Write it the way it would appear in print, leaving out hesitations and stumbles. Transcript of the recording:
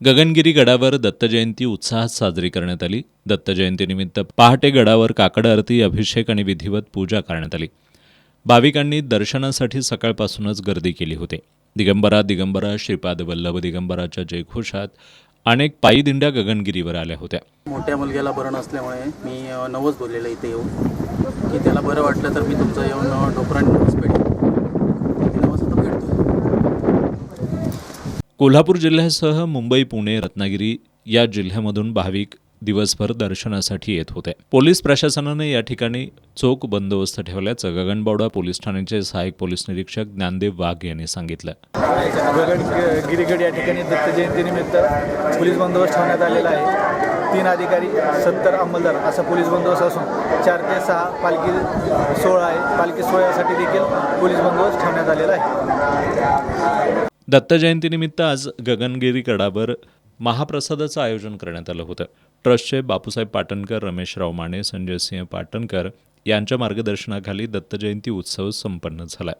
गगनगिरी गडावर दत्तजयंती उत्साहात साजरी करण्यात आली. दत्तजयंतीनिमित्त पहाटे गडावर काकड आरती, अभिषेक आणि विधिवत पूजा करण्यात आली. भाविकांनी दर्शनासाठी सकाळपासूनच गर्दी केली होती. दिगंबरा दिगंबरा श्रीपाद वल्लभ दिगंबराच्या जयघोषात अनेक पायी दिंड्या गगनगिरीवर आल्या होत्या. मोठ्या मुलग्याला बरं नसल्यामुळे मी नवस बोललेलं इथे येऊन की त्याला बरं वाटलं तर मी तुमचं येऊन डोकरांनी नवस पेटेल. नवस आता पेटतो. कोल्हापूर जिल्ह्यासह मुंबई, पुणे, रत्नागिरी या जिल्ह्यामधून भाविक दिवसभर दर्शनासाठी येत होते. पोलीस प्रशासनाने या ठिकाणी चोख बंदोबस्त ठेवल्याचं गगनबावडा पोलीस ठाण्याचे सहाय्यक पोलीस निरीक्षक ज्ञानदेव वाघ यांनी सांगितलं. गगनगिरीगड या ठिकाणी दत्त जयंतीनिमित्त पोलीस बंदोबस्त ठेवण्यात आलेला आहे. 3 अधिकारी 70 अंमलदार असा पोलीस बंदोबस्त असून 4 ते 6 पालखी सोहळा आहे. पालखी सोहळ्यासाठी देखील पोलीस बंदोबस्त ठेवण्यात आलेला आहे. दत्त जयंतीनिमित्त आज गगनगिरी गडावर महाप्रसादाचं आयोजन करण्यात आलं होतं. ट्रस्टचे बापूसाहेब पाटणकर, रमेशराव माने, संजयसिंह पाटणकर यांच्या मार्गदर्शनाखाली दत्त जयंती उत्सव संपन्न झाला.